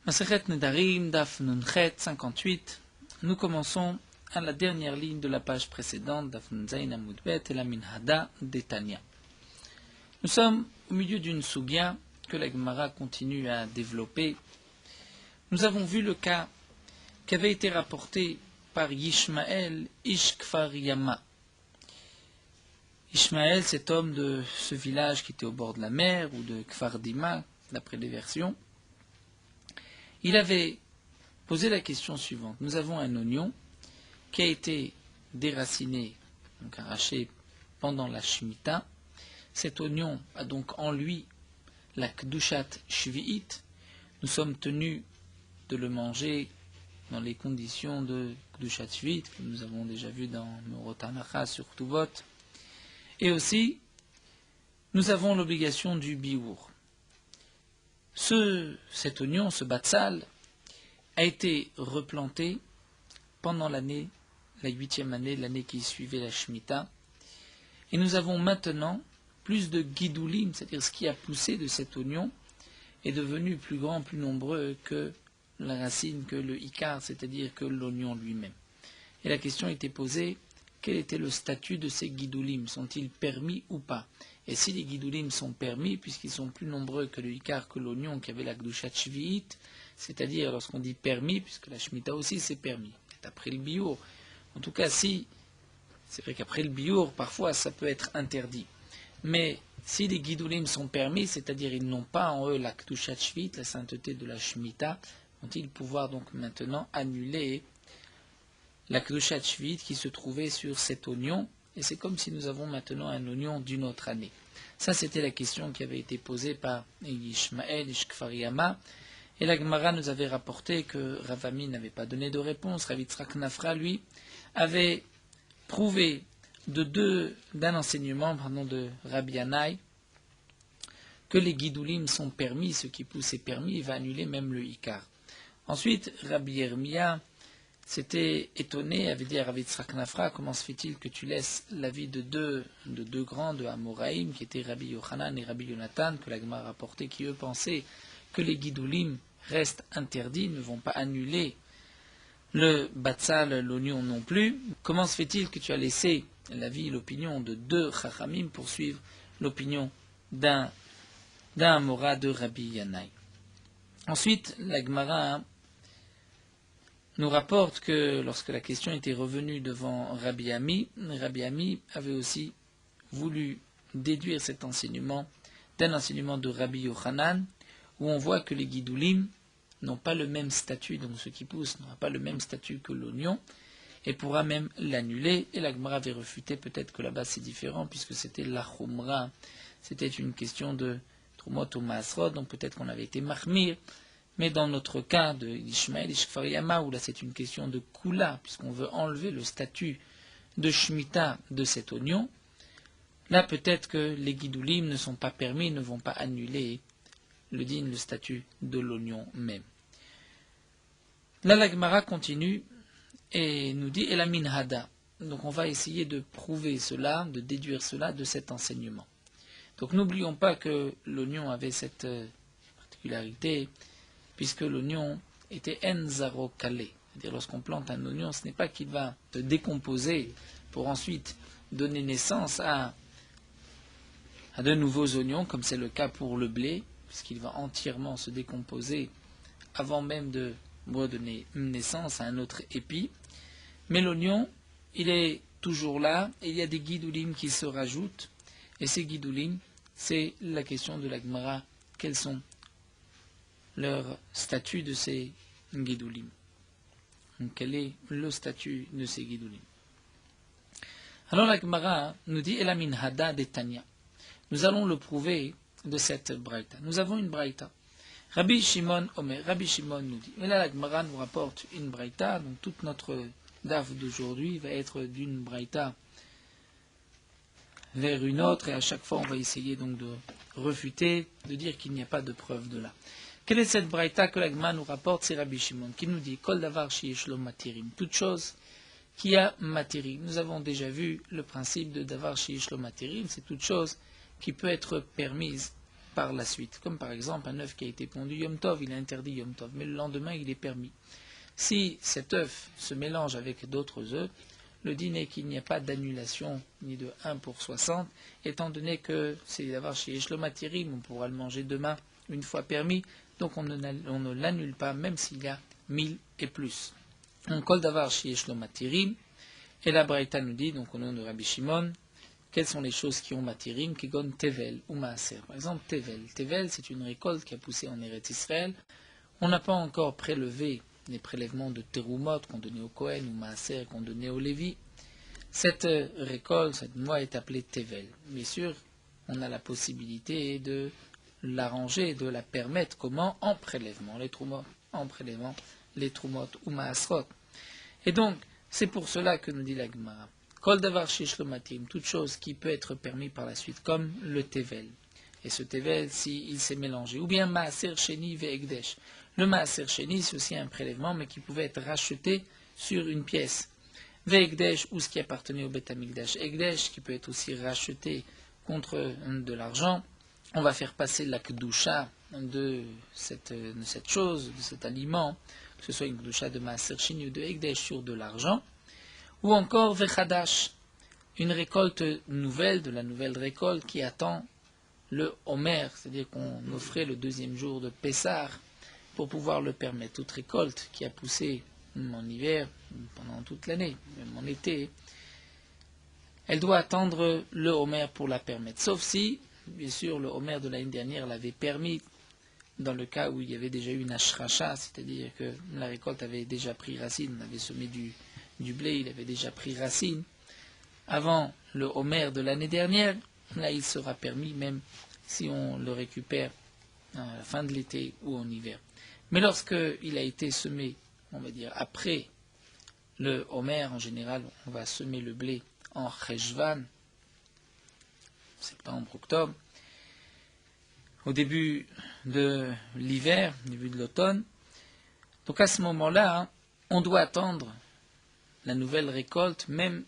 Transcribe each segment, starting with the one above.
Masechet Nedarim, Daf Nunchet 58. Nous commençons à la dernière ligne de la page précédente, Daf Nunzain Amud Bet et la Minhada d'Etania. Nous sommes au milieu d'une sugya que la Gemara continue à développer. Nous avons vu le cas qui avait été rapporté par Yishmael Ish Kfar Yama. Ishmaël, cet homme de ce village qui était au bord de la mer, ou de Kfar Dima, d'après les versions, il avait posé la question suivante. Nous avons un oignon qui a été déraciné, donc arraché pendant la Shemitah. Cet oignon a donc en lui la Kdushat Shvi'it. Nous sommes tenus de le manger dans les conditions de Kdushat Shvi'it, que nous avons déjà vu dans Meorot Hanacha sur Tuvot. Et aussi, nous avons l'obligation du biour. Cet oignon, ce batsal, a été replanté pendant l'année, la 8e année, l'année qui suivait la Shemitah. Et nous avons maintenant plus de guidoulim, c'est-à-dire ce qui a poussé de cet oignon, est devenu plus grand, plus nombreux que la racine, que le ikar, c'est-à-dire que l'oignon lui-même. Et la question était posée, quel était le statut de ces guidoulim? Sont-ils permis ou pas? Et si les guidoulim sont permis, puisqu'ils sont plus nombreux que le ikar, que l'oignon qui avait la kdushat shvi'it, c'est-à-dire lorsqu'on dit permis, puisque la shemitah aussi c'est permis, c'est après le biour. En tout cas, si, c'est vrai qu'après le biour, parfois ça peut être interdit. Mais si les guidoulim sont permis, c'est-à-dire ils n'ont pas en eux la kdushat shvi'it, la sainteté de la shemitah, vont-ils pouvoir donc maintenant annuler la kdushat shvi'it qui se trouvait sur cet oignon? Et c'est comme si nous avons maintenant un oignon d'une autre année. Ça, c'était la question qui avait été posée par Yishmael Ish Kfar Yama. Et la Gemara nous avait rapporté que Rav Ami n'avait pas donné de réponse. Rav Yitzhak Nafra, lui, avait prouvé d'un enseignement de Rabbi Yannai que les guidoulim sont permis, ce qui pousse est permis, il va annuler même le ikar. Ensuite, Rabbi Yermia s'était étonné, avait dit à Rav Yitzhak Nafra, comment se fait-il que tu laisses l'avis de deux grands de Amoraïm, qui étaient Rabbi Yochanan et Rabbi Yonatan, que la Gemara rapportait, qui eux pensaient que les guidoulim restent interdits, ne vont pas annuler le batsal, l'oignon non plus. Comment se fait-il que tu as laissé l'avis, l'opinion de deux chachamim pour suivre l'opinion d'un Amora de Rabbi Yannai? Ensuite, la Gemara nous rapporte que lorsque la question était revenue devant Rabbi Ami avait aussi voulu déduire cet enseignement d'un enseignement de Rabbi Yochanan, où on voit que les guidoulim n'ont pas le même statut, donc ce qui pousse n'aura pas le même statut que l'oignon, et pourra même l'annuler. Et la Gemara avait refuté peut-être que là-bas c'est différent, puisque c'était la chumra, c'était une question de trumot ou maasrod, donc peut-être qu'on avait été mahmir. Mais dans notre cas de Ishmael Ish Kfar Yama, où là c'est une question de kula, puisqu'on veut enlever le statut de shemitah de cet oignon, là peut-être que les guidoulim ne sont pas permis, ne vont pas annuler le statut de l'oignon même. Là la Gemara continue et nous dit et la minhada. Donc on va essayer de prouver cela, de déduire cela de cet enseignement. Donc n'oublions pas que l'oignon avait cette particularité, puisque l'oignon était enzaro kalé. C'est-à-dire lorsqu'on plante un oignon, ce n'est pas qu'il va se décomposer pour ensuite donner naissance à de nouveaux oignons, comme c'est le cas pour le blé, puisqu'il va entièrement se décomposer avant même de donner naissance à un autre épi. Mais l'oignon, il est toujours là, et il y a des guidoulim qui se rajoutent, et ces guidoulim, c'est la question de la Gemara, quels sont leur statut de ces guidoulim. Donc, quel est le statut de ces guidoulim? Alors la Gemara nous dit la minhada d'Etania. Nous allons le prouver de cette braïta. Nous avons une braïta. Rabbi Shimon Omer. Rabbi Shimon nous dit. Mais là la Gemara nous rapporte une braïta. Donc toute notre daf d'aujourd'hui va être d'une braïta vers une autre. Et à chaque fois on va essayer donc de refuter, de dire qu'il n'y a pas de preuve de là. Quelle est cette braïta que la Gemara nous rapporte? C'est Rabbi Shimon qui nous dit Kol davar sheyesh lo matirim. Toute chose qui a matirim. Nous avons déjà vu le principe de davar sheyesh lo matirim. C'est toute chose qui peut être permise par la suite. Comme par exemple un œuf qui a été pondu Yom Tov, il est interdit Yom Tov, mais le lendemain il est permis. Si cet œuf se mélange avec d'autres œufs, le din est qu'il n'y a pas d'annulation ni de 1 pour 60, étant donné que c'est d'avoir chez Yeshlomatirim, on pourra le manger demain une fois permis, donc on ne l'annule pas même s'il y a 1000 et plus. On colle d'avoir chez Yeshlomatirim, et la Braïta nous dit, donc au nom de Rabbi Shimon, quelles sont les choses qui ont matirim, qui gon tevel ou maaser. Par exemple, tevel. Tevel, c'est une récolte qui a poussé en Eretz Israël. On n'a pas encore prélevé les prélèvements de terumot qu'on donnait au Kohen ou maaser qu'on donnait au Lévi. Cette récolte, cette noix est appelée tevel. Bien sûr, on a la possibilité de l'arranger, de la permettre. Comment? En prélèvement les trumot, en prélèvement les trumot ou maasrot. Et donc, c'est pour cela que nous dit la Gemara. Kol davar sheshlomatim, toute chose qui peut être permis par la suite, comme le tevel. Et ce tevel, s'il s'est mélangé. Ou bien maaser sheni ve'egdesh. Le maaser sheni, c'est aussi un prélèvement, mais qui pouvait être racheté sur une pièce. Ve'egdesh, ou ce qui appartenait au Bet Hamikdash. Egdesh, qui peut être aussi racheté contre de l'argent. On va faire passer la kedusha de cette chose, de cet aliment, que ce soit une kedusha de maaser sheni ou de egdesh sur de l'argent. Ou encore Vechadash, une récolte nouvelle, de la nouvelle récolte qui attend le Homer, c'est-à-dire qu'on offrait le deuxième jour de Pessah pour pouvoir le permettre. Toute récolte qui a poussé en hiver, pendant toute l'année, même en été, elle doit attendre le Homer pour la permettre. Sauf si, bien sûr, le Homer de l'année dernière l'avait permis dans le cas où il y avait déjà eu une ashracha, c'est-à-dire que la récolte avait déjà pris racine, on avait semé du blé, il avait déjà pris racine. Avant le Homer de l'année dernière, là il sera permis même si on le récupère à la fin de l'été ou en hiver. Mais lorsqu'il a été semé, on va dire après le Homer, en général on va semer le blé en Cheshvan, septembre, octobre, au début de l'hiver, au début de l'automne. Donc à ce moment-là, on doit attendre la nouvelle récolte, même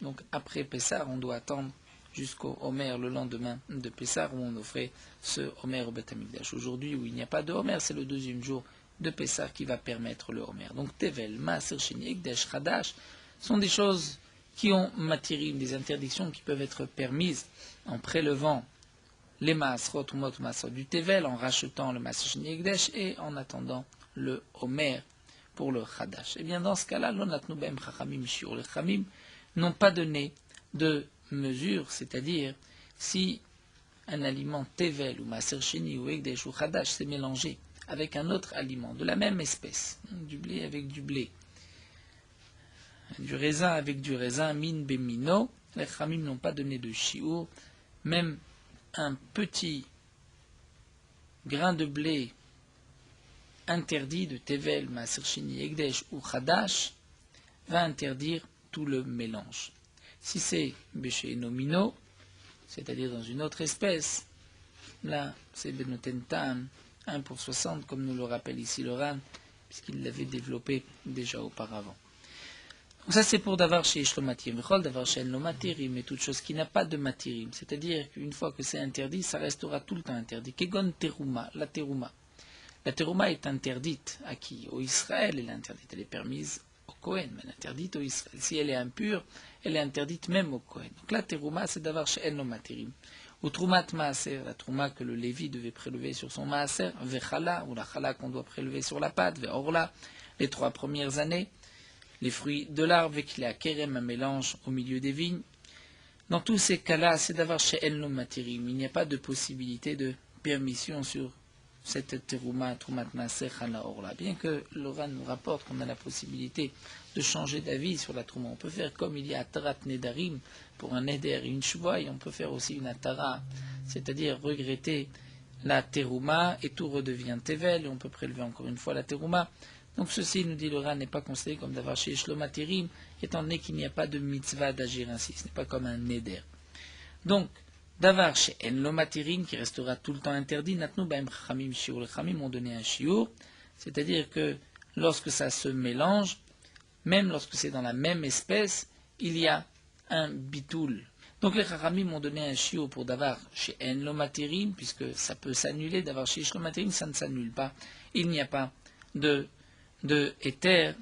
donc après Pessah, on doit attendre jusqu'au Homer le lendemain de Pessah où on offrait ce Homer au Beth Amikdash. Aujourd'hui où il n'y a pas de Homer, c'est le deuxième jour de Pessah qui va permettre le Homer. Donc Tevel, Maaser Sheni, Ekdesh, Chadash sont des choses qui ont matirim, des interdictions qui peuvent être permises en prélevant les Maasrot ou Mot Maasrot du Tevel, en rachetant le Maaser Sheni Ekdesh et en attendant le Homer pour le Chadash. Et bien dans ce cas-là, l'onatnu b'em chachamim shiur. Les chachamim n'ont pas donné de mesure, c'est-à-dire si un aliment tevel ou maaser sheni ou ekdesh ou chadash s'est mélangé avec un autre aliment de la même espèce, du blé avec du blé, du raisin avec du raisin, min bemino, les chachamim n'ont pas donné de shiur, même un petit grain de blé interdit de tevel, maaser sheni, ekdesh ou chadash va interdire tout le mélange. Si c'est béché nomino, c'est-à-dire dans une autre espèce, là c'est benoten tam, 1 pour 60, comme nous le rappelle ici le Ran, puisqu'il l'avait développé déjà auparavant. Donc ça c'est pour d'avoir chez Shlomatim, d'avoir chez Enlomatirim, mais toute chose qui n'a pas de matirim, c'est-à-dire qu'une fois que c'est interdit, ça restera tout le temps interdit. Kegon teruma, la teruma. La teruma est interdite à qui? Au Israël, elle est interdite, elle est permise au Kohen, mais elle est interdite au Israël. Si elle est impure, elle est interdite même au Kohen. Donc la teruma, c'est d'avoir chez El Nomatirim. Ou trumat maaser, la truma que le Lévi devait prélever sur son maaser, vechala, ou la chala qu'on doit prélever sur la pâte, veorla, les 3 premières années, les fruits de l'arbre, vekila kerem, un mélange au milieu des vignes. Dans tous ces cas-là, c'est d'avoir chez El Nomatirim. Il n'y a pas de possibilité de permission sur cette teruma, trumat maaser, chala, orla. Bien que l'Oran nous rapporte qu'on a la possibilité de changer d'avis sur la trouma. On peut faire comme il y a atarat nedarim pour un neder et une shvoua, et on peut faire aussi une atara, c'est-à-dire regretter la terouma et tout redevient tevel, et on peut prélever encore une fois la terouma. Donc ceci, nous dit le Ran, n'est pas considéré comme d'avoir chez Shlomatirim, étant donné qu'il n'y a pas de mitzvah d'agir ainsi, ce n'est pas comme un neder. Donc, d'avoir chez Enlomatirim, qui restera tout le temps interdit, natnu b'em chachamim shiur, les chachamim ont donné un shiur, c'est-à-dire que lorsque ça se mélange, même lorsque c'est dans la même espèce, il y a un bitoul. Donc les Chachamim m'ont donné un shiur pour davar chez En lo materim, puisque ça peut s'annuler, davar chez Ish lo materim, ça ne s'annule pas. Il n'y a pas de éther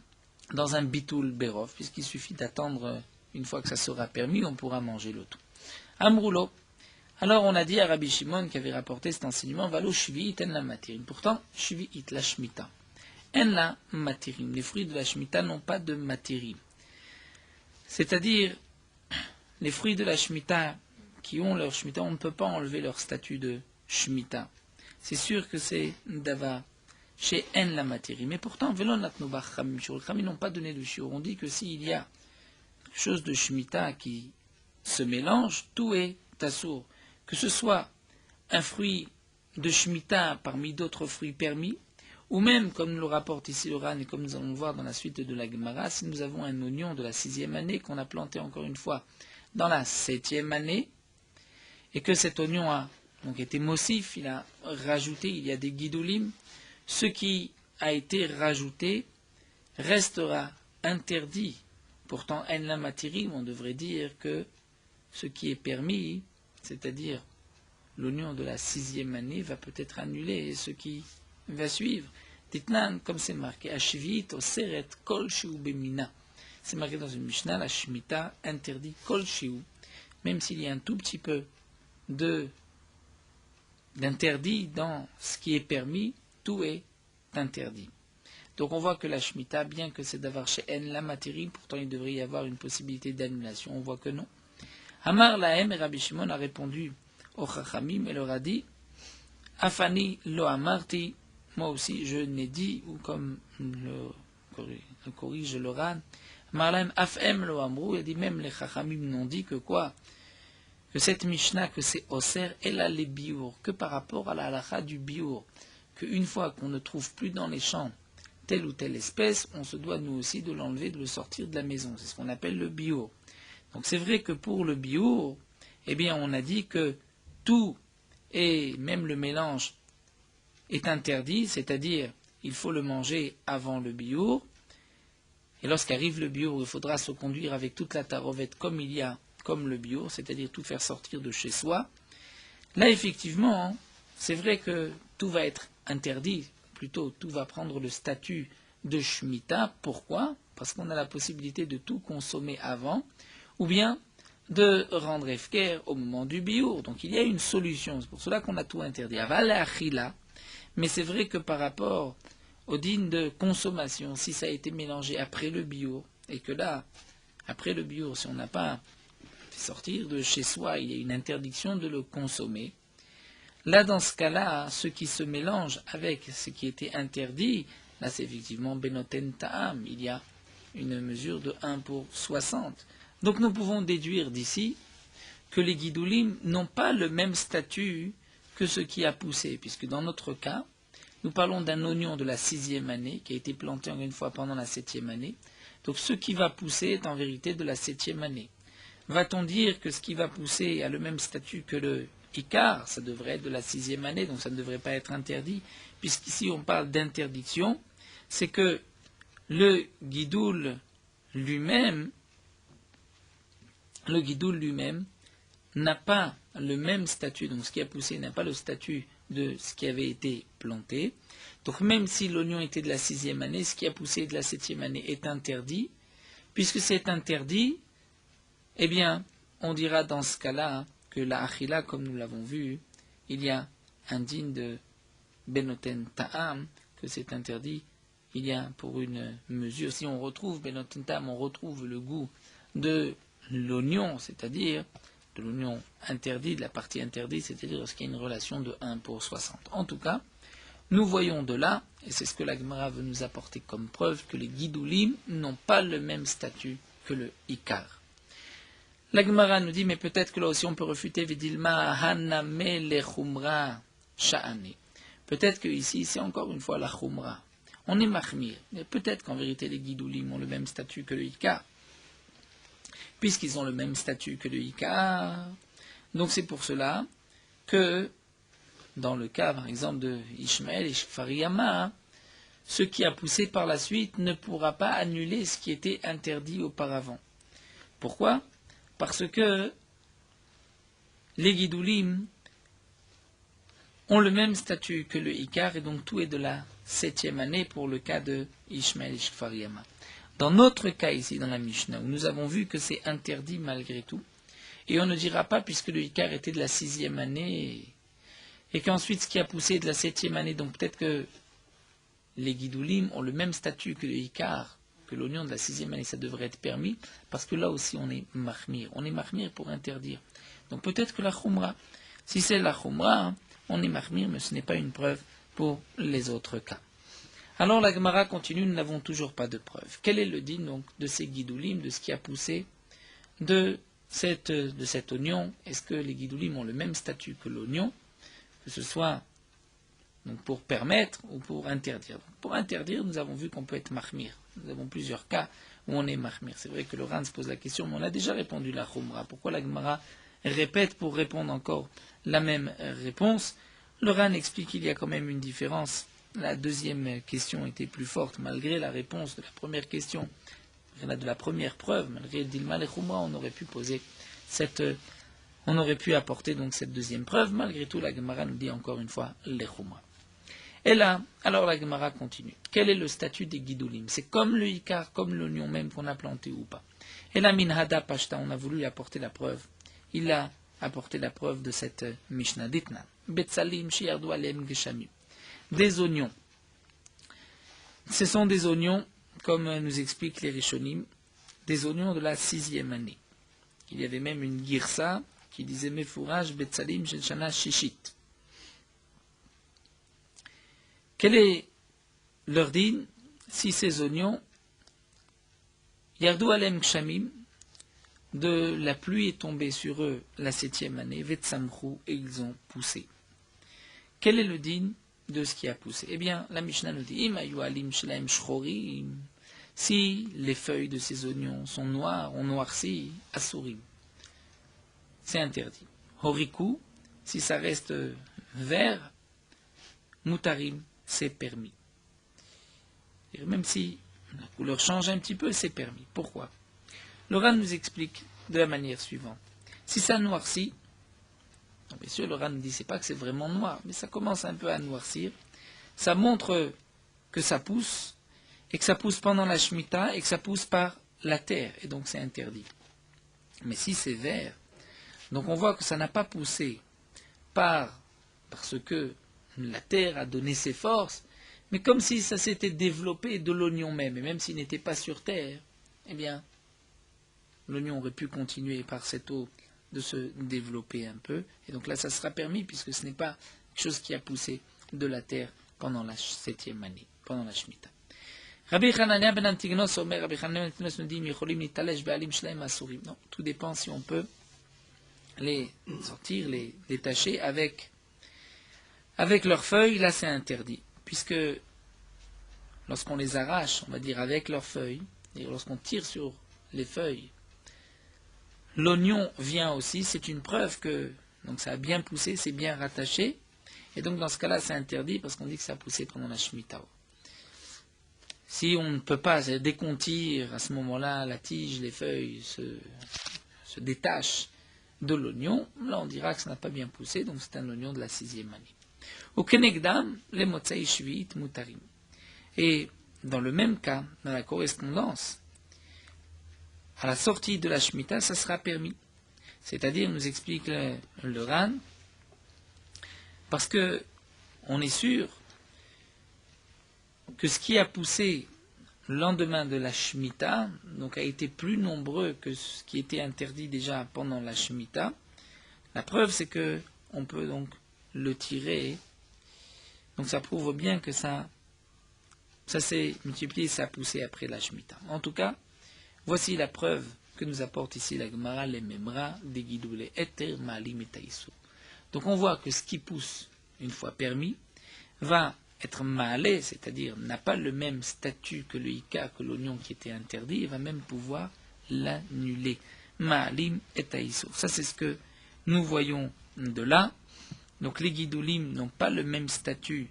dans un bitul berov, puisqu'il suffit d'attendre une fois que ça sera permis, on pourra manger le tout. Amroulo. Alors on a dit à Rabbi Shimon qui avait rapporté cet enseignement, Valo shvi'it en la materim. Pourtant, shvi'it la shmita. En la materim. Les fruits de la shmita n'ont pas de materim. C'est-à-dire, les fruits de la Shemitah qui ont leur Shemitah, on ne peut pas enlever leur statut de Shemitah. C'est sûr que c'est Dava chez En la Matiri. Mais pourtant, Velon Latnobach Chamim Shur. Les Chamim n'ont pas donné de shiur. On dit que s'il y a quelque chose de Shemitah qui se mélange, tout est Tassour. Que ce soit un fruit de Shemitah parmi d'autres fruits permis, ou même, comme nous le rapporte ici le Ran et comme nous allons voir dans la suite de la Gemara, si nous avons un oignon de la 6e année qu'on a planté encore une fois dans la 7e année, et que cet oignon a donc été mossif, il a rajouté, il y a des guidoulim, ce qui a été rajouté restera interdit. Pourtant, en la matirim, on devrait dire que ce qui est permis, c'est-à-dire l'oignon de la 6e année, va peut-être annuler, et ce qui va suivre, Titnan, comme c'est marqué, Ashvit, Oseret, Kol Shiu Bemina. C'est marqué dans une Mishnah, la Shemitah interdit Kol Shiu, même s'il y a un tout petit peu d'interdit dans ce qui est permis, tout est interdit. Donc on voit que la Shemitah, bien que c'est d'avoir chez En la matirie, pourtant il devrait y avoir une possibilité d'annulation. On voit que non. Amar Lahem et Rabbi Shimon a répondu au Chachamim et leur a dit Afani lo amarti, moi aussi je n'ai dit, ou comme le corrige le Ran, Amar Lahem afem lo amrou, il a dit même les Chachamim n'ont dit que quoi? Que cette Mishnah, que c'est Oser, elle a les biour, que par rapport à la halakha du biour, qu'une fois qu'on ne trouve plus dans les champs telle ou telle espèce, on se doit nous aussi de l'enlever, de le sortir de la maison. C'est ce qu'on appelle le biour. Donc c'est vrai que pour le biour, eh bien on a dit que tout, et même le mélange, est interdit, c'est-à-dire il faut le manger avant le biour, et lorsqu'arrive le biour, il faudra se conduire avec toute la tarovette comme le biour, c'est-à-dire tout faire sortir de chez soi. Là, effectivement, c'est vrai que tout va être interdit, plutôt tout va prendre le statut de Shemitah. Pourquoi? Parce qu'on a la possibilité de tout consommer avant, ou bien de rendre efker au moment du biour. Donc il y a une solution, c'est pour cela qu'on a tout interdit. Aval achila, mais c'est vrai que par rapport au din de consommation, si ça a été mélangé après le biour, et que là, après le biour, si on n'a pas fait sortir de chez soi, il y a une interdiction de le consommer. Là, dans ce cas-là, ce qui se mélange avec ce qui était interdit, là c'est effectivement benoten ta'am, il y a une mesure de 1 pour 60. Donc nous pouvons déduire d'ici que les guidoulim n'ont pas le même statut que ce qui a poussé, puisque dans notre cas, nous parlons d'un oignon de la 6e année qui a été planté encore une fois pendant la 7e année. Donc ce qui va pousser est en vérité de la 7e année. Va-t-on dire que ce qui va pousser a le même statut que le Icar? Ça devrait être de la 6e année, donc ça ne devrait pas être interdit, puisqu'ici on parle d'interdiction, c'est que le guidoul lui-même n'a pas le même statut, donc ce qui a poussé n'a pas le statut de ce qui avait été planté. Donc même si l'oignon était de la 6e année, ce qui a poussé de la 7e année est interdit. Puisque c'est interdit, eh bien, on dira dans ce cas-là que la achila, comme nous l'avons vu, il y a un digne de benoten ta'am, que c'est interdit. Il y a pour une mesure, si on retrouve benoten ta'am, on retrouve le goût de l'oignon, c'est-à-dire de l'oignon interdit, de la partie interdite, c'est-à-dire lorsqu'il y a une relation de 1 pour 60. En tout cas, nous voyons de là, et c'est ce que la Gemara veut nous apporter comme preuve, que les guidoulim n'ont pas le même statut que le Ikar. La Gemara nous dit, mais peut-être que là aussi on peut refuter Vidilma Haname le Chumra Sha'ane. Peut-être que ici c'est encore une fois la Chumra. On est Mahmir, mais peut-être qu'en vérité les guidoulim ont le même statut que le Ikar. Puisqu'ils ont le même statut que le Ikar, donc c'est pour cela que, dans le cas par exemple de Ishmaël et Fariyama, ce qui a poussé par la suite ne pourra pas annuler ce qui était interdit auparavant. Pourquoi? Parce que les guidoulim ont le même statut que le Ikar, et donc tout est de la 7e année pour le cas de Ishmael Ishkfar Yama. Dans notre cas ici, dans la Mishnah, où nous avons vu que c'est interdit malgré tout, et on ne dira pas puisque le Ikar était de la 6e année, et qu'ensuite ce qui a poussé est de la 7e année, donc peut-être que les guidoulim ont le même statut que le Ikar, que l'oignon de la 6e année, ça devrait être permis, parce que là aussi on est mahmir pour interdire. Donc peut-être que la khumra, si c'est la khumra, on est mahmir, mais ce n'est pas une preuve pour les autres cas. Alors la Gemara continue, nous n'avons toujours pas de preuve. Quel est le din donc de ces guidoulim, de ce qui a poussé de cet oignon? Est-ce que les guidoulim ont le même statut que l'oignon, que ce soit donc pour permettre ou pour interdire? Pour interdire, nous avons vu qu'on peut être mahmir. Nous avons plusieurs cas où on est mahmir. C'est vrai que le Ran se pose la question, mais on a déjà répondu la khumra. Pourquoi la Gemara répète pour répondre encore la même réponse? Le Ran explique qu'il y a quand même une différence. La deuxième question était plus forte, malgré la réponse de la première question, de la première preuve, malgré Dilma et Khumra, on aurait pu apporter donc cette deuxième preuve. Malgré tout, la Gemara nous dit encore une fois les Khumra. Et là, alors la Gemara continue. Quel est le statut des guidoulim? C'est comme le Ikar, comme l'oignon même qu'on a planté ou pas? Et la Minhada Pashta, on a voulu apporter la preuve. Il a apporté la preuve de cette Mishnah Ditna. Betsalim Shiardu Alem Geshamim. Des oignons. Ce sont des oignons, comme nous expliquent les Rishonim, des oignons de la 6e année. Il y avait même une girsa qui disait Mefouraj Betsalim Shana Shishit. Quel est leur din si ces oignons, Yardu Alem Kshamim, de la pluie est tombée sur eux la 7e année, Vetsamrou, et ils ont poussé. Quel est le din de ce qui a poussé? Eh bien, la Mishnah nous dit si les feuilles de ces oignons sont noires, ont noirci, asurim, c'est interdit. Horiku, si ça reste vert, mutarim, c'est permis. Et même si la couleur change un petit peu, c'est permis. Pourquoi? Le Ran nous explique de la manière suivante. Si ça noircit, bien sûr, le Ran ne dit pas que c'est vraiment noir, mais ça commence un peu à noircir. Ça montre que ça pousse, et que ça pousse pendant la Shemitah, et que ça pousse par la terre, et donc c'est interdit. Mais si c'est vert, donc on voit que ça n'a pas poussé parce que la terre a donné ses forces, mais comme si ça s'était développé de l'oignon même, et même s'il n'était pas sur terre, eh bien, l'oignon aurait pu continuer par cette eau de se développer un peu, et donc là ça sera permis puisque ce n'est pas quelque chose qui a poussé de la terre pendant la 7e année, pendant la Shemitah. Rabbi Hanania ben Antignos Omer, Rabbi Hanania ben Antignos nous dit Micholim nitalesh be'alim shleim asurim. Non, tout dépend si on peut les sortir, les détacher avec leurs feuilles, là c'est interdit, puisque lorsqu'on les arrache, on va dire avec leurs feuilles, et lorsqu'on tire sur les feuilles, l'oignon vient aussi, c'est une preuve que donc ça a bien poussé, c'est bien rattaché, et donc dans ce cas-là c'est interdit parce qu'on dit que ça a poussé pendant la Shemitah. Si on ne peut pas, dès qu'on tire, à ce moment-là, la tige, les feuilles se détachent de l'oignon, là on dira que ça n'a pas bien poussé, donc c'est un oignon de la 6e année. Au Kenegdam, les motzei shvi'it mutarim. Et dans le même cas, dans la correspondance, à la sortie de la Shemitah, ça sera permis. C'est-à-dire, nous explique le Ran, parce que on est sûr que ce qui a poussé le lendemain de la Shemitah, donc a été plus nombreux que ce qui était interdit déjà pendant la Shemitah. La preuve, c'est que on peut donc le tirer. Donc ça prouve bien que ça s'est multiplié, ça a poussé après la Shemitah. En tout cas, voici la preuve que nous apporte ici la Gemara, les Memra, des Gidoule, Eter, Malim et Taïsou. Donc on voit que ce qui pousse, une fois permis, va être malé, c'est-à-dire n'a pas le même statut que le Ika, que l'oignon qui était interdit, et va même pouvoir l'annuler. Malim et Taïsou. Ça c'est ce que nous voyons de là. Donc les Gidolim n'ont pas le même statut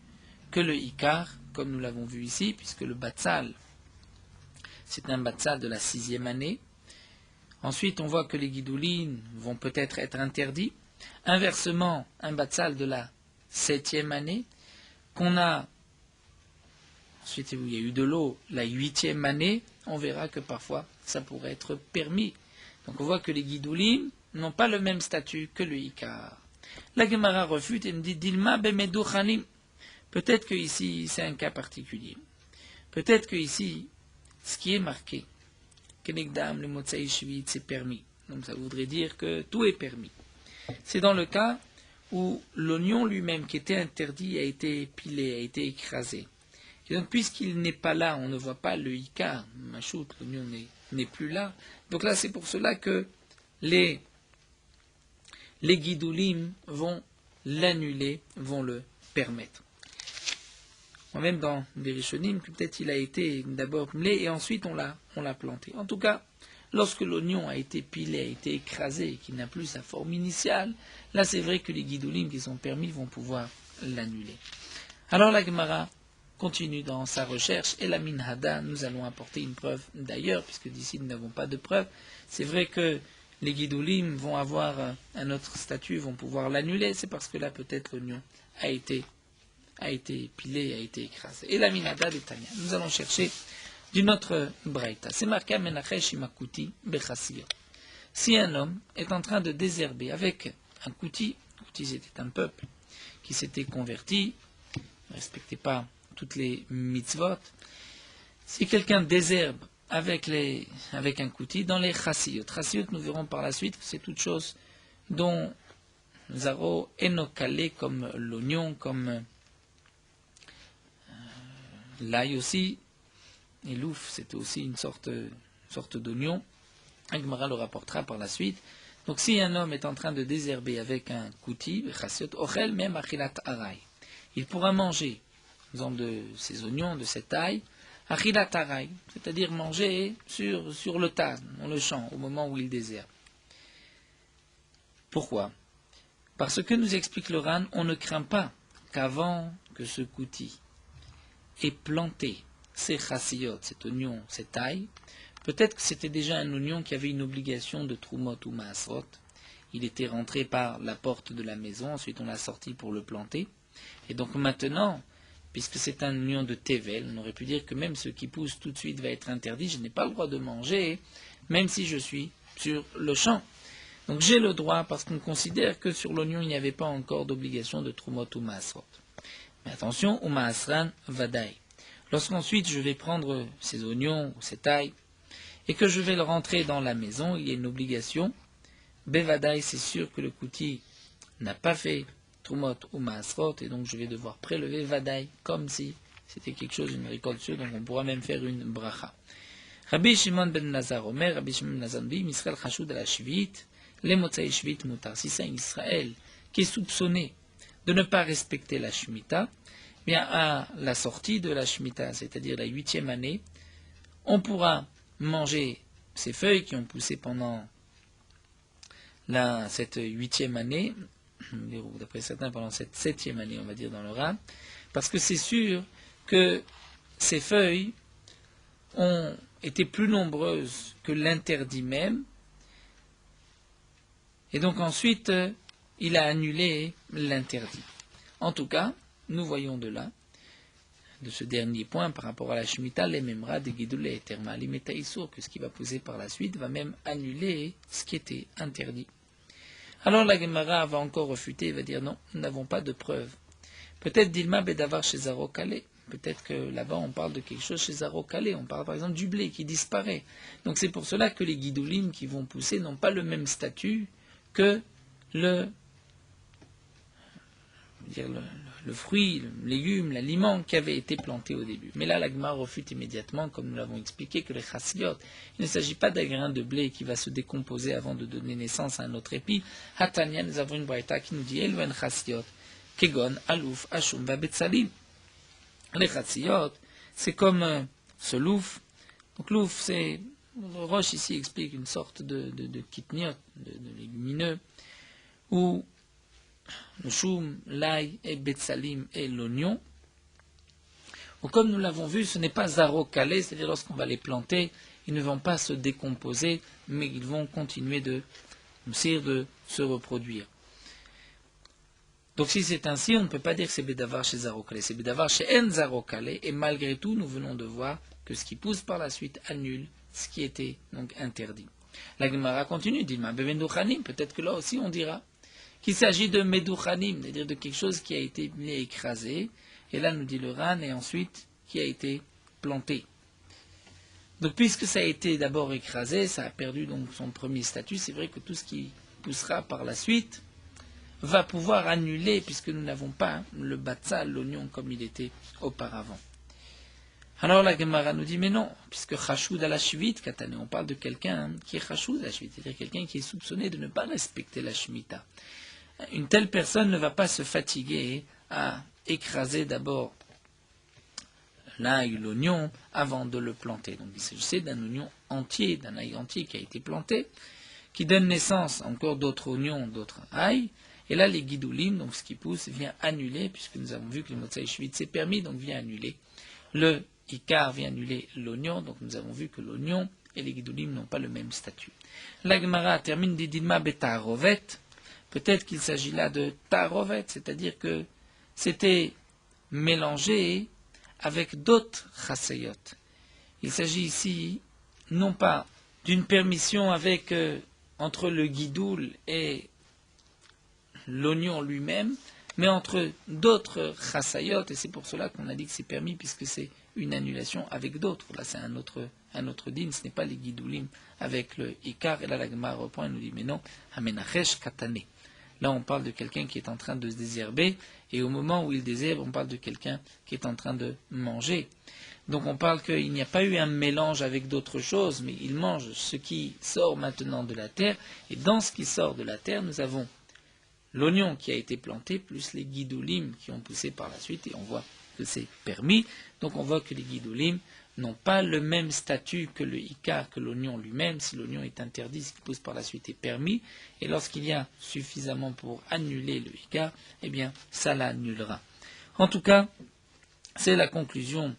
que le Ikar, comme nous l'avons vu ici, puisque le Batsal, c'est un Batsal de la 6e année. Ensuite, on voit que les Gidolim vont peut-être être interdits, inversement un batsal de la 7e année, qu'on a, ensuite il y a eu de l'eau la 8e année, on verra que parfois ça pourrait être permis. Donc on voit que les guidoulim n'ont pas le même statut que le Ikar. La Gemara refute et me dit Dilma bemedu chanim. Peut-être que ici c'est un cas particulier. Peut-être que ici, ce qui est marqué, Kenegdam le Motsai Shvit, c'est permis. Donc ça voudrait dire que tout est permis. C'est dans le cas où l'oignon lui-même qui était interdit a été pilé, a été écrasé. Et donc puisqu'il n'est pas là, on ne voit pas le Ikar, Machout, l'oignon n'est plus là. Donc là c'est pour cela que les guidoulim vont l'annuler, vont le permettre. Même dans des Rishonim, peut-être il a été d'abord mêlé et ensuite on l'a planté. En tout cas, lorsque l'oignon a été pilé, a été écrasé et qu'il n'a plus sa forme initiale, là c'est vrai que les guidoulim qui sont permis vont pouvoir l'annuler. Alors la Gemara continue dans sa recherche et la Minhada, nous allons apporter une preuve d'ailleurs, puisque d'ici nous n'avons pas de preuve. C'est vrai que les guidoulim vont avoir un autre statut, vont pouvoir l'annuler, c'est parce que là peut-être l'oignon a été pilé, a été écrasé. Et la Minhada de Tanya. Nous allons chercher d'une autre braïta. C'est marqué Menachesh imakuti bechasiyot. Si un homme est en train de désherber avec un kouti c'était un peuple qui s'était converti, ne respectait pas toutes les mitzvot, si quelqu'un désherbe avec un kouti dans les chassiyot. Chassiyot, nous verrons par la suite que c'est toute chose dont Zaro enokale comme l'oignon, comme l'ail aussi, et l'ouf, c'était aussi une sorte d'oignon. Agmara le rapportera par la suite. Donc si un homme est en train de désherber avec un kouti, ochel même achilat aray, il pourra manger, exemple de ces oignons, de cette ail, achilat aray, c'est-à-dire manger sur le tas, dans le champ, au moment où il désherbe. Pourquoi? Parce que nous explique le Ran, on ne craint pas qu'avant que ce kouti ait planté ces chassiyot, cet oignon, cette ail, peut-être que c'était déjà un oignon qui avait une obligation de trumot ou maasrot. Il était rentré par la porte de la maison, ensuite on l'a sorti pour le planter. Et donc maintenant, puisque c'est un oignon de Tevel, on aurait pu dire que même ce qui pousse tout de suite va être interdit, je n'ai pas le droit de manger, même si je suis sur le champ. Donc j'ai le droit parce qu'on considère que sur l'oignon il n'y avait pas encore d'obligation de trumot ou maasrot. Mais attention, ou maasran vadaï. Lorsqu'ensuite je vais prendre ces oignons ou cette ail et que je vais le rentrer dans la maison, il y a une obligation. Bevadaï, c'est sûr que le kouti n'a pas fait trumot ou maasrot et donc je vais devoir prélever vadaï comme si c'était quelque chose, une récolte sûre, donc on pourra même faire une bracha. Rabbi Shimon ben Nazar Omer, Rabbi Shimon ben Nazar dit, Israël chashoud à la shvit, les motzai shvit mutar. Si c'est un Israël qui est soupçonné de ne pas respecter la Shemitah, bien à la sortie de la Shemitah, c'est-à-dire la 8e année, on pourra manger ces feuilles qui ont poussé pendant cette 8e année, d'après certains pendant cette 7e année, on va dire dans le Ran, parce que c'est sûr que ces feuilles ont été plus nombreuses que l'interdit même, et donc ensuite il a annulé l'interdit. En tout cas, nous voyons de là, de ce dernier point par rapport à la Shemitah, les memra de Gidoulé et Termal, que ce qui va poser par la suite va même annuler ce qui était interdit. Alors la Gemara va encore refuter et va dire non, nous n'avons pas de preuve. Peut-être Dilma Bedavar chez Zaro Kalé. Peut-être que là-bas on parle de quelque chose chez Zaro Kalé. On parle par exemple du blé qui disparaît. Donc c'est pour cela que les guidoulim qui vont pousser n'ont pas le même statut que le fruit, le légume, l'aliment qui avait été planté au début. Mais là, la Gemara refute immédiatement, comme nous l'avons expliqué, que les chassiyot, il ne s'agit pas d'un grain de blé qui va se décomposer avant de donner naissance à un autre épi. Hatania, nous avons une braïta qui nous dit Elven chassiyot, kegon, alouf, ashum, babetsalim. Les chassiyot, c'est comme ce louf. Donc louf, c'est, le Roche ici explique une sorte de kitniot, de légumineux, où le choum, l'ail et betsalim et l'oignon. Ou comme nous l'avons vu, ce n'est pas zaro calé, c'est-à-dire lorsqu'on va les planter, ils ne vont pas se décomposer, mais ils vont continuer de se reproduire. Donc si c'est ainsi, on ne peut pas dire que c'est Bédavar chez Zarokale, c'est Bédavar chez En Zarokale, et malgré tout, nous venons de voir que ce qui pousse par la suite annule ce qui était donc interdit. La Gemara continue, dit peut-être que là aussi on dira qu'il s'agit de Medouchanim, c'est-à-dire de quelque chose qui a été écrasé, et là nous dit le Ran, et ensuite qui a été planté. Donc puisque ça a été d'abord écrasé, ça a perdu donc son premier statut, c'est vrai que tout ce qui poussera par la suite va pouvoir annuler, puisque nous n'avons pas le batzal, l'oignon, comme il était auparavant. Alors la Gemara nous dit, mais non, puisque Chashoud à la Shvit, Katane, on parle de quelqu'un qui est Chashoud à la Shvit, c'est-à-dire quelqu'un qui est soupçonné de ne pas respecter la Shemitah. Une telle personne ne va pas se fatiguer à écraser d'abord l'ail, l'oignon, avant de le planter. Donc il s'agissait d'un oignon entier, d'un ail entier qui a été planté, qui donne naissance à encore d'autres oignons, d'autres ail. Et là, les guidoulim, donc ce qui pousse, vient annuler, puisque nous avons vu que le Motsai Shvit c'est permis, donc vient annuler. Le Ikar vient annuler l'oignon, donc nous avons vu que l'oignon et les guidoulim n'ont pas le même statut. La Gemara termine d'Idilma Betarovet. Peut-être qu'il s'agit là de Tarovet, c'est-à-dire que c'était mélangé avec d'autres chasayot. Il s'agit ici non pas d'une permission avec entre le guidoul et l'oignon lui-même, mais entre d'autres chasayot, et c'est pour cela qu'on a dit que c'est permis, puisque c'est une annulation avec d'autres. Là, c'est un autre din, ce n'est pas les guidoulim avec le ikar, et là, la Gemara reprend et nous dit, mais non, amenachesh katane. Là, on parle de quelqu'un qui est en train de se désherber, et au moment où il désherbe, on parle de quelqu'un qui est en train de manger. Donc on parle qu'il n'y a pas eu un mélange avec d'autres choses, mais il mange ce qui sort maintenant de la terre, et dans ce qui sort de la terre, nous avons l'oignon qui a été planté, plus les guidoulim qui ont poussé par la suite, et on voit que c'est permis. Donc on voit que les guidoulim n'ont pas le même statut que le ikar, que l'oignon lui-même. Si l'oignon est interdit, ce qui pousse par la suite est permis. Et lorsqu'il y a suffisamment pour annuler le ikar, eh bien, ça l'annulera. En tout cas, c'est la conclusion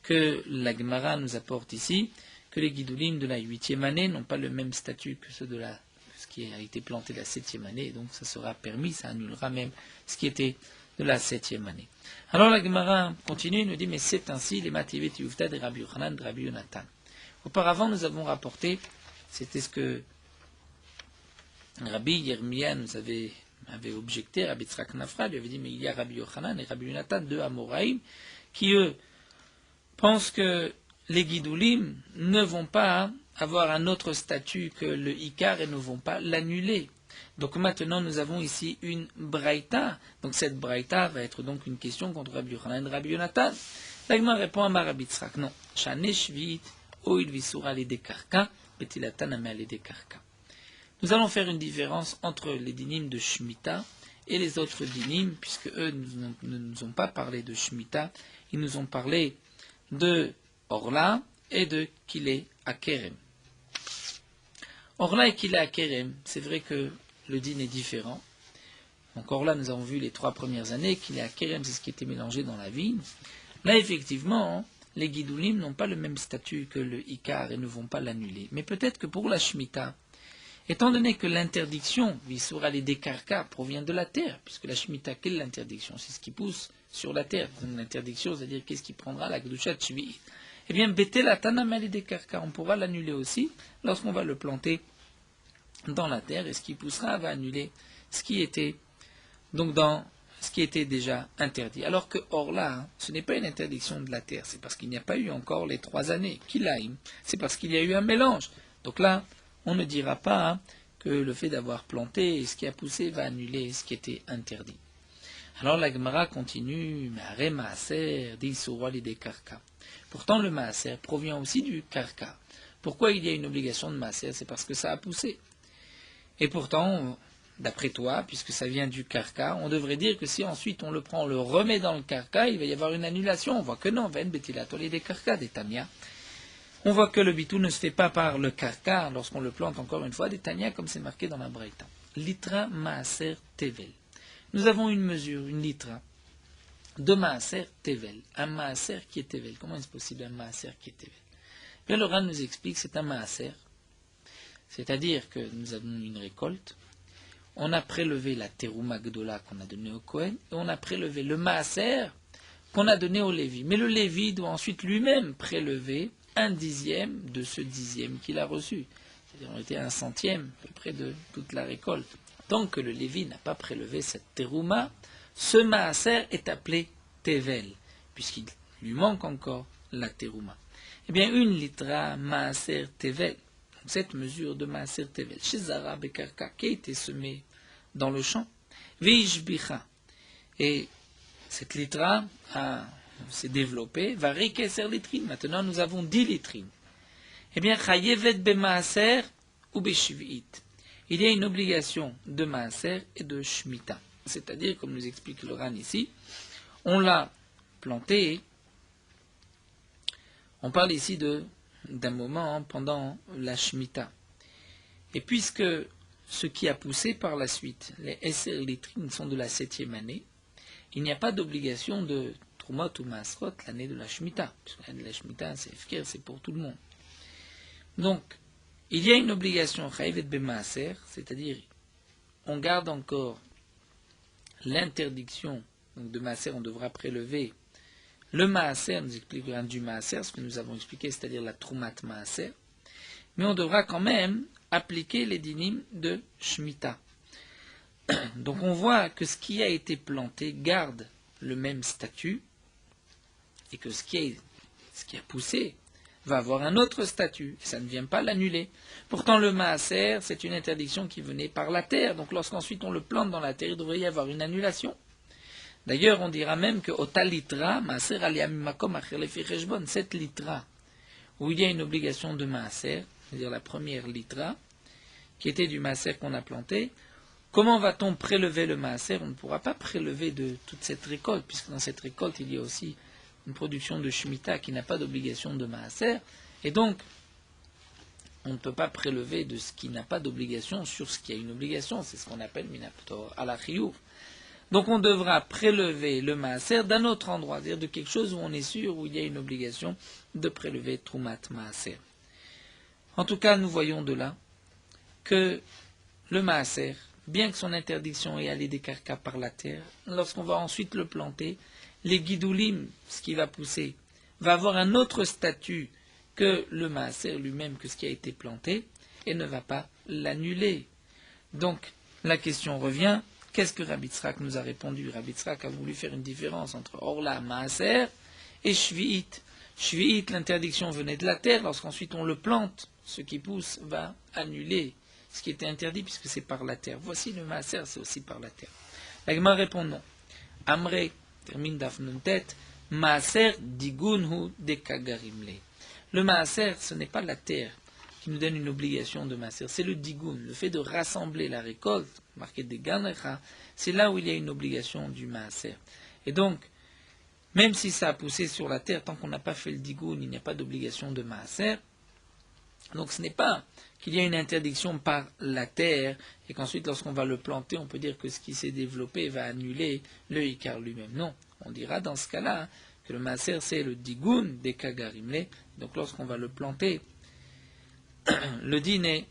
que la Gemara nous apporte ici, que les guidoulim de la 8e année n'ont pas le même statut que ceux de ce qui a été planté la 7e année, et donc ça sera permis, ça annulera même ce qui était de la 7e année. Alors la Gemara continue et nous dit, mais c'est ainsi les Mativet Yuvta de Rabbi Yochanan, de Rabbi Yonatan. Auparavant, nous avons rapporté, c'était ce que Rabbi Yirmiyah nous avait objecté, Rabbi Tzrak Nafra lui avait dit, mais il y a Rabbi Yochanan et Rabbi Yonatan, deux Amoraïm, qui eux pensent que les guidoulim ne vont pas avoir un autre statut que le ikar et ne vont pas l'annuler. Donc maintenant nous avons ici une braïta. Donc cette braïta va être donc une question contre Rabbi Yochanan et Rabbi Yonatan. L'agma répond à Rabbi Tzrak, non. Shane shvit oil visura les dekarka, betilatan amé les dekarka. Nous allons faire une différence entre les dinim de Shemitah et les autres dinim, puisque eux ne nous ont pas parlé de Shemitah, ils nous ont parlé de Orla et de Kilé Akerem. Orla et Kilé Akerem, c'est vrai que le din est différent. Donc Orla, nous avons vu les 3 premières années, Kilé Akerem, c'est ce qui était mélangé dans la vigne. Là, effectivement, les guidoulim n'ont pas le même statut que le Ikar et ne vont pas l'annuler. Mais peut-être que pour la Shemitah, étant donné que l'interdiction, Visura les Dekarka, provient de la terre, puisque la Shemitah, quelle est l'interdiction? C'est ce qui pousse sur la terre. Donc l'interdiction, c'est-à-dire qu'est-ce qui prendra la Kedusha Shvi'it. Eh bien, Betel Atanam les Dekarka, on pourra l'annuler aussi lorsqu'on va le planter dans la terre, et ce qui poussera va annuler ce qui était donc dans ce qui était déjà interdit. Alors que Orla, ce n'est pas une interdiction de la terre, c'est parce qu'il n'y a pas eu encore les 3 années. Kilaim, c'est parce qu'il y a eu un mélange. Donc là, on ne dira pas que le fait d'avoir planté et ce qui a poussé va annuler ce qui était interdit. Alors la Gemara continue, Mare Maaser, dit Sourali des Karka. Pourtant, le Maaser provient aussi du Karka. Pourquoi il y a une obligation de Maaser? C'est parce que ça a poussé. Et pourtant, d'après toi, puisque ça vient du Karka, on devrait dire que si ensuite on le prend, on le remet dans le Karka, il va y avoir une annulation. On voit que non, Ven Betilatoli des Karka, des Tanya. On voit que le bitou ne se fait pas par le Karka lorsqu'on le plante encore une fois, des Tanya, comme c'est marqué dans la Braïta. Litra Maaser Tevel. Nous avons une mesure, une litra, de Maaser Tevel. Un Maaser qui est Tevel. Comment est-ce possible un Maaser qui est Tevel? Bien, le Ran nous explique que c'est un Maaser. C'est-à-dire que nous avons une récolte. on a prélevé la terouma gdola qu'on a donnée au Kohen, et on a prélevé le maaser qu'on a donné au Lévi. Mais le Lévi doit ensuite lui-même prélever un dixième de ce dixième qu'il a reçu. C'est-à-dire on était un centième à peu près de toute la récolte. Tant que le Lévi n'a pas prélevé cette terouma, ce maaser est appelé tevel, puisqu'il lui manque encore la terouma. Eh bien, une litra maaser tevel, cette mesure de maaser tevel, chez Zara Bekarka, qui a été semée dans le champ, veishbicha, et cette litra s'est développée, va rekeser litrine. Maintenant, nous avons 10 litrines. Eh bien, chayevet bemaaser ou beshivit. Il y a une obligation de maaser et de shmita. C'est-à-dire, comme nous explique le Ran ici, on l'a planté. On parle ici d'un moment pendant la shmita. Et puisque ce qui a poussé par la suite, les esser litrines sont de la 7e année, il n'y a pas d'obligation de trumot ou masrot l'année de la shmita. L'année de la shmita, c'est efker, c'est pour tout le monde. Donc, il y a une obligation chayevet bemaaser, c'est-à-dire on garde encore l'interdiction donc de maaser, on devra prélever le maaser, nous expliquera du maaser, ce que nous avons expliqué, c'est-à-dire la trumat maaser, mais on devra quand même appliquer les dinim de shmita. Donc on voit que ce qui a été planté garde le même statut et que ce qui a poussé va avoir un autre statut, et ça ne vient pas l'annuler. Pourtant le maaser, c'est une interdiction qui venait par la terre, donc lorsqu'ensuite on le plante dans la terre, il devrait y avoir une annulation. D'ailleurs, on dira même que otal litra, maaser aliamimakom acher lefi cheshbon, cette litra, où il y a une obligation de maaser, c'est-à-dire la première litra, qui était du maaser qu'on a planté, comment va-t-on prélever le maaser? On ne pourra pas prélever de toute cette récolte, puisque dans cette récolte, il y a aussi une production de shemitah qui n'a pas d'obligation de maaser, et donc, on ne peut pas prélever de ce qui n'a pas d'obligation sur ce qui a une obligation, c'est ce qu'on appelle minaptor ala chiyuv. Donc on devra prélever le maaser d'un autre endroit, c'est-à-dire de quelque chose où on est sûr, où il y a une obligation de prélever trumat maaser. En tout cas, nous voyons de là que le maaser, bien que son interdiction ait allé des carcas par la terre, lorsqu'on va ensuite le planter, les guidoulim, ce qui va pousser, va avoir un autre statut que le maaser lui-même, que ce qui a été planté, et ne va pas l'annuler. Donc, la question revient, qu'est-ce que Rabbi Tzrak nous a répondu? Rabbi Tzrak a voulu faire une différence entre Orla, Maaser et Shvi'it. Shvi'it, l'interdiction venait de la terre, lorsqu'ensuite on le plante, ce qui pousse va annuler ce qui était interdit puisque c'est par la terre. Voici le Maaser, c'est aussi par la terre. La Gemara répond non. Amre, termine d'Afnuntet, Maaser digunhu dekagarimle. Le Maaser, ce n'est pas la terre qui nous donne une obligation de maaser, c'est le digun, le fait de rassembler la récolte, marqué des ganecha, c'est là où il y a une obligation du maaser. Et donc, même si ça a poussé sur la terre, tant qu'on n'a pas fait le digun, il n'y a pas d'obligation de maaser. Donc ce n'est pas qu'il y a une interdiction par la terre, et qu'ensuite lorsqu'on va le planter, on peut dire que ce qui s'est développé va annuler le ikar lui-même. Non, on dira dans ce cas-là que le maaser c'est le digun des kagarimle, donc lorsqu'on va le planter, le din est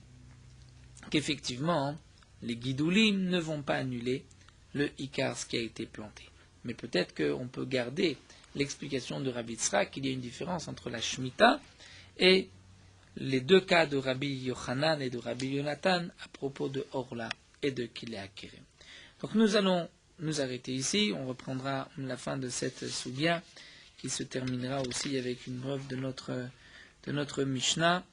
qu'effectivement, les guidoulim ne vont pas annuler le ikar, ce qui a été planté. Mais peut-être qu'on peut garder l'explication de Rabbi Tzrak qu'il y a une différence entre la Shemitah et les deux cas de Rabbi Yochanan et de Rabbi Yonatan à propos de Orla et de Kilea Kerem. Donc nous allons nous arrêter ici. On reprendra la fin de cette soubia qui se terminera aussi avec une preuve de notre Mishnah.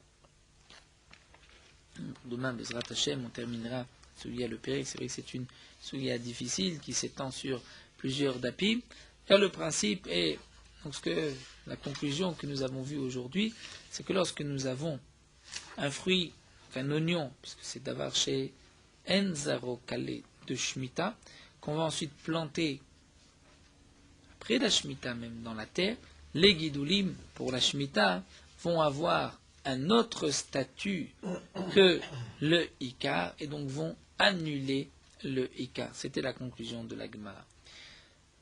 Demain, Bezrat Hashem, on terminera Souya le Pérec. C'est vrai que c'est une Souya difficile qui s'étend sur plusieurs dapim. Car le principe est, donc la conclusion que nous avons vue aujourd'hui, c'est que lorsque nous avons un fruit, un oignon, puisque c'est d'avoir chez Enzaro Kale de Shemitah, qu'on va ensuite planter après la Shemitah même dans la terre, les guidoulim pour la Shemitah vont avoir un autre statut que le Ikar et donc vont annuler le Ikar. C'était la conclusion de la Gemara.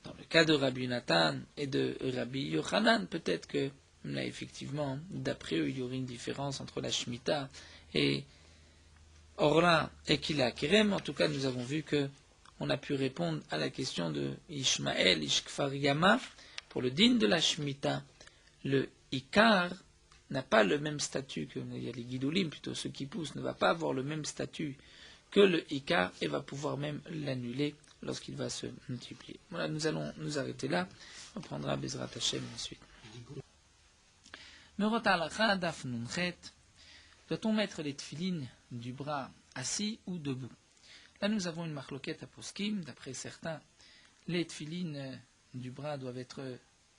Dans le cas de Rabbi Nathan et de Rabbi Yochanan, peut-être que là effectivement, d'après eux, il y aurait une différence entre la Shemitah et Orla et Kila Kerem. En tout cas, nous avons vu que on a pu répondre à la question de Ishmael, Ishkfar Yama. Pour le din de la Shemitah, le Ikar n'a pas le même statut que les Gidulim, plutôt ce qui pousse, ne va pas avoir le même statut que le Ikar et va pouvoir même l'annuler lorsqu'il va se multiplier. Voilà, nous allons nous arrêter là. On prendra Bezrat Hashem ensuite. Merot Halacha Daf Nunchet. Doit-on mettre les tefilines du bras assis ou debout? Là, nous avons une marloquette à poskim. D'après certains, les tefilines du bras doivent être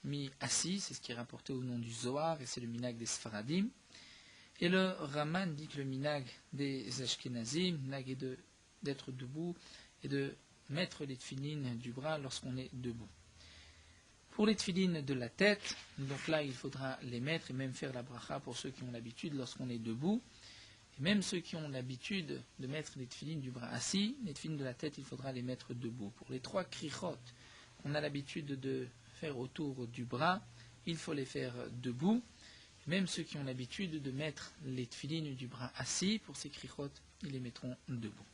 mis assis. C'est ce qui est rapporté au nom du Zohar et c'est le minag des Sfaradim. Et le Raman dit que le minag des Ashkenazim, le minag est d'être debout et de mettre les tefilines du bras lorsqu'on est debout. Pour les tefilines de la tête, donc là il faudra les mettre et même faire la bracha pour ceux qui ont l'habitude lorsqu'on est debout. Et même ceux qui ont l'habitude de mettre les tefilines du bras assis, les tefilines de la tête, il faudra les mettre debout. Pour les 3 krichot qu'on a l'habitude de faire autour du bras, il faut les faire debout. Et même ceux qui ont l'habitude de mettre les tefilines du bras assis, pour ces krichot, ils les mettront debout.